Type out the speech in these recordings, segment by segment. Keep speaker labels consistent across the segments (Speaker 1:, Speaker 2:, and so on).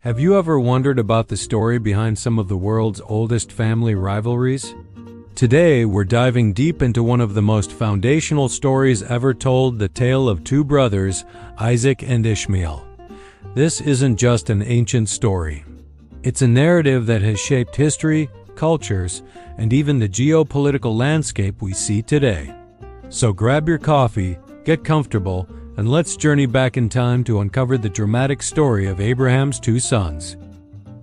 Speaker 1: Have you ever wondered about the story behind some of the world's oldest family rivalries? Today, we're diving deep into one of the most foundational stories ever told, the tale of two brothers, Isaac and Ishmael. This isn't just an ancient story. It's a narrative that has shaped history, cultures, and even the geopolitical landscape we see today. So grab your coffee, get comfortable, and let's journey back in time to uncover the dramatic story of Abraham's two sons.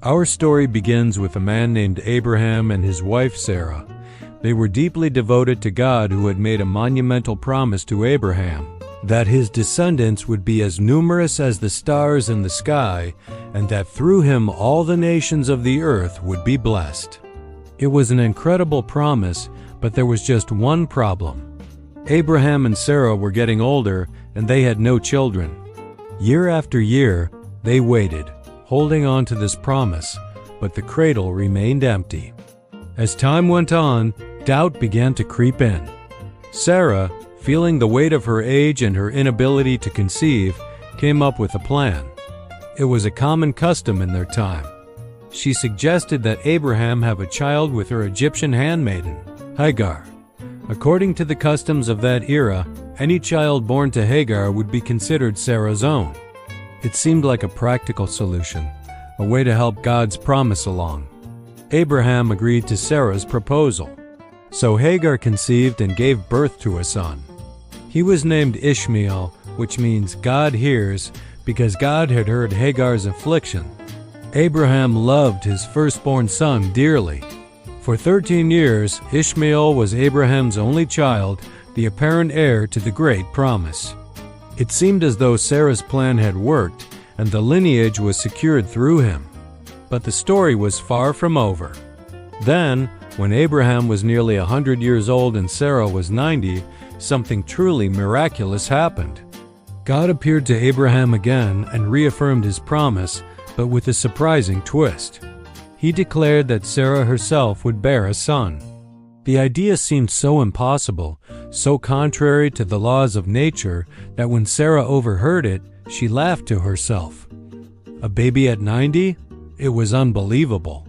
Speaker 1: Our story begins with a man named Abraham and his wife Sarah. They were deeply devoted to God, who had made a monumental promise to Abraham that his descendants would be as numerous as the stars in the sky, and that through him all the nations of the earth would be blessed. It was an incredible promise, but there was just one problem. Abraham and Sarah were getting older, and they had no children. Year after year, they waited, holding on to this promise, but the cradle remained empty. As time went on, doubt began to creep in. Sarah, feeling the weight of her age and her inability to conceive, came up with a plan. It was a common custom in their time. She suggested that Abraham have a child with her Egyptian handmaiden, Hagar. According to the customs of that era, any child born to Hagar would be considered Sarah's own. It seemed like a practical solution, a way to help God's promise along. Abraham agreed to Sarah's proposal. So Hagar conceived and gave birth to a son. He was named Ishmael, which means God hears, because God had heard Hagar's affliction. Abraham loved his firstborn son dearly. For 13 years, Ishmael was Abraham's only child, the apparent heir to the great promise. It seemed as though Sarah's plan had worked, and the lineage was secured through him. But the story was far from over. Then, when Abraham was nearly 100 years old and Sarah was 90, something truly miraculous happened. God appeared to Abraham again and reaffirmed his promise, but with a surprising twist. He declared that Sarah herself would bear a son. The idea seemed so impossible, so contrary to the laws of nature, that when Sarah overheard it, she laughed to herself. A baby at 90? It was unbelievable.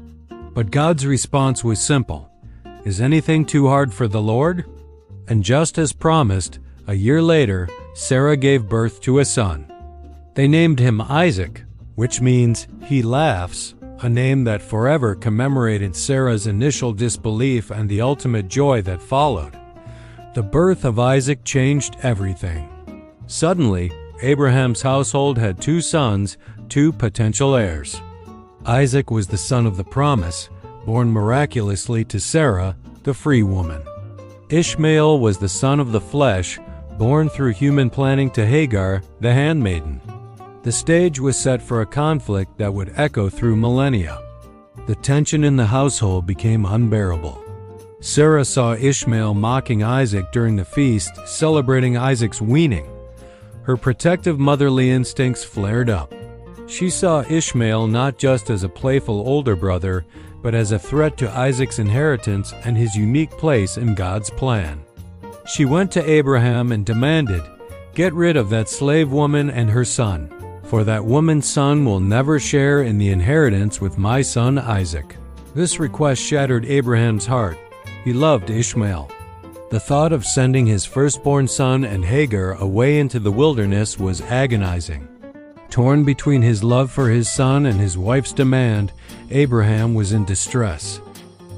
Speaker 1: But God's response was simple. Is anything too hard for the Lord? And just as promised, a year later, Sarah gave birth to a son. They named him Isaac, which means he laughs, a name that forever commemorated Sarah's initial disbelief and the ultimate joy that followed. The birth of Isaac changed everything. Suddenly, Abraham's household had two sons, two potential heirs. Isaac was the son of the promise, born miraculously to Sarah, the free woman. Ishmael was the son of the flesh, born through human planning to Hagar, the handmaiden. The stage was set for a conflict that would echo through millennia. The tension in the household became unbearable. Sarah saw Ishmael mocking Isaac during the feast, celebrating Isaac's weaning. Her protective motherly instincts flared up. She saw Ishmael not just as a playful older brother, but as a threat to Isaac's inheritance and his unique place in God's plan. She went to Abraham and demanded, "Get rid of that slave woman and her son, for that woman's son will never share in the inheritance with my son Isaac." This request shattered Abraham's heart. He loved Ishmael. The thought of sending his firstborn son and Hagar away into the wilderness was agonizing. Torn between his love for his son and his wife's demand, Abraham was in distress.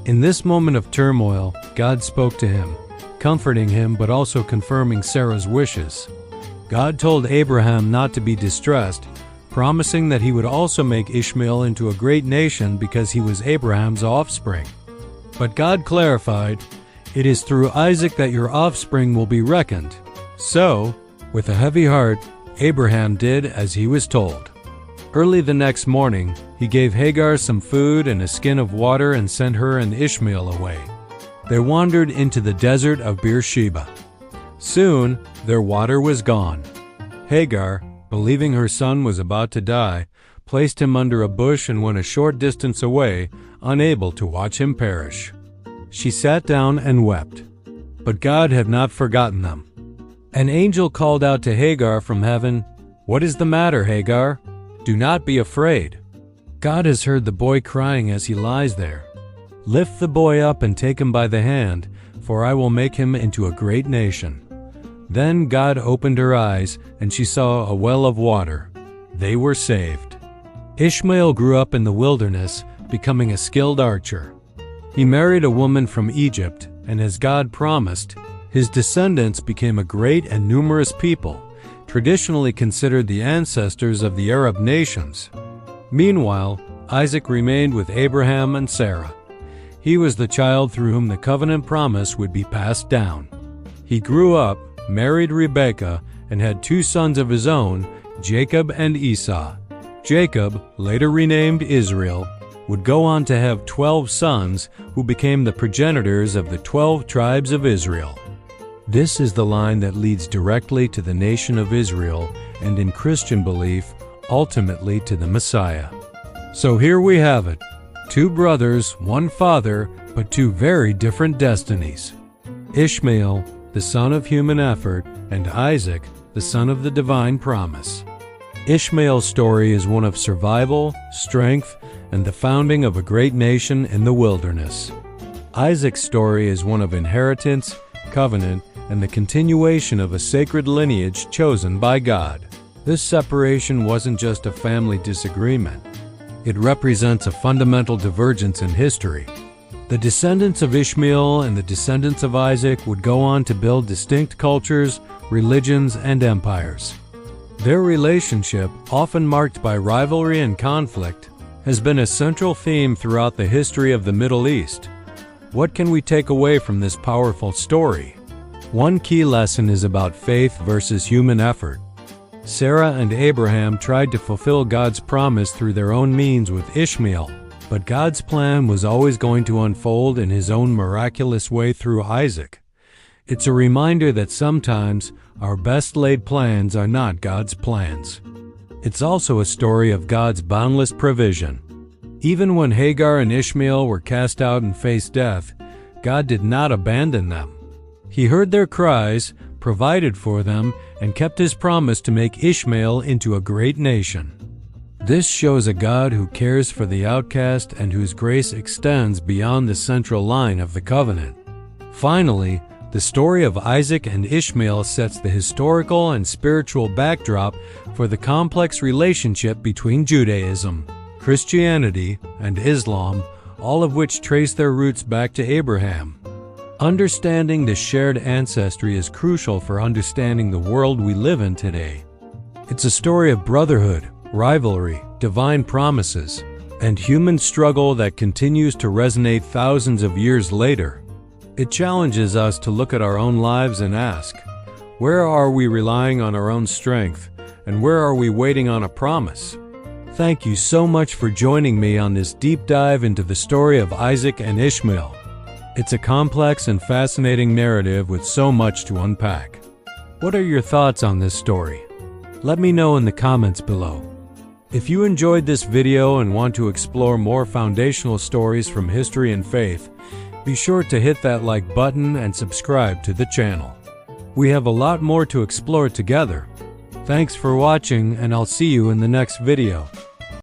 Speaker 1: In this moment of turmoil, God spoke to him, comforting him but also confirming Sarah's wishes. God told Abraham not to be distressed, promising that he would also make Ishmael into a great nation because he was Abraham's offspring. But God clarified, "It is through Isaac that your offspring will be reckoned." So, with a heavy heart, Abraham did as he was told. Early the next morning, he gave Hagar some food and a skin of water and sent her and Ishmael away. They wandered into the desert of Beersheba. Soon, their water was gone. Hagar, believing her son was about to die, placed him under a bush and went a short distance away, unable to watch him perish. She sat down and wept. But God had not forgotten them. An angel called out to Hagar from heaven, "What is the matter, Hagar? Do not be afraid. God has heard the boy crying as he lies there. Lift the boy up and take him by the hand, for I will make him into a great nation. Then God opened her eyes, and she saw a well of water. They were saved. Ishmael grew up in the wilderness, becoming a skilled archer. He married a woman from Egypt, and as God promised, his descendants became a great and numerous people, traditionally considered the ancestors of the Arab nations. Meanwhile, Isaac remained with Abraham and Sarah. He was the child through whom the covenant promise would be passed down. He grew up, married Rebekah, and had 2 sons of his own, Jacob and Esau. Jacob, later renamed Israel, would go on to have 12 sons who became the progenitors of the 12 tribes of Israel. This is the line that leads directly to the nation of Israel and, in Christian belief, ultimately to the Messiah. So here we have it. 2 brothers, 1 father, but 2 very different destinies. Ishmael, the son of human effort, and Isaac, the son of the divine promise. Ishmael's story is one of survival, strength, and the founding of a great nation in the wilderness. Isaac's story is one of inheritance, covenant, and the continuation of a sacred lineage chosen by God. This separation wasn't just a family disagreement. It represents a fundamental divergence in history. The descendants of Ishmael and the descendants of Isaac would go on to build distinct cultures, religions, and empires. Their relationship, often marked by rivalry and conflict, has been a central theme throughout the history of the Middle East. What can we take away from this powerful story? One key lesson is about faith versus human effort. Sarah and Abraham tried to fulfill God's promise through their own means with Ishmael, but God's plan was always going to unfold in his own miraculous way through Isaac. It's a reminder that sometimes our best laid plans are not God's plans. It's also a story of God's boundless provision. Even when Hagar and Ishmael were cast out and faced death, God did not abandon them. He heard their cries, provided for them, and kept his promise to make Ishmael into a great nation. This shows a God who cares for the outcast and whose grace extends beyond the central line of the covenant. Finally, the story of Isaac and Ishmael sets the historical and spiritual backdrop for the complex relationship between Judaism, Christianity, and Islam, all of which trace their roots back to Abraham. Understanding this shared ancestry is crucial for understanding the world we live in today. It's a story of brotherhood, rivalry, divine promises, and human struggle that continues to resonate thousands of years later. It challenges us to look at our own lives and ask, where are we relying on our own strength, and where are we waiting on a promise? Thank you so much for joining me on this deep dive into the story of Isaac and Ishmael. It's a complex and fascinating narrative with so much to unpack. What are your thoughts on this story? Let me know in the comments below. If you enjoyed this video and want to explore more foundational stories from history and faith, be sure to hit that like button and subscribe to the channel. We have a lot more to explore together. Thanks for watching, and I'll see you in the next video.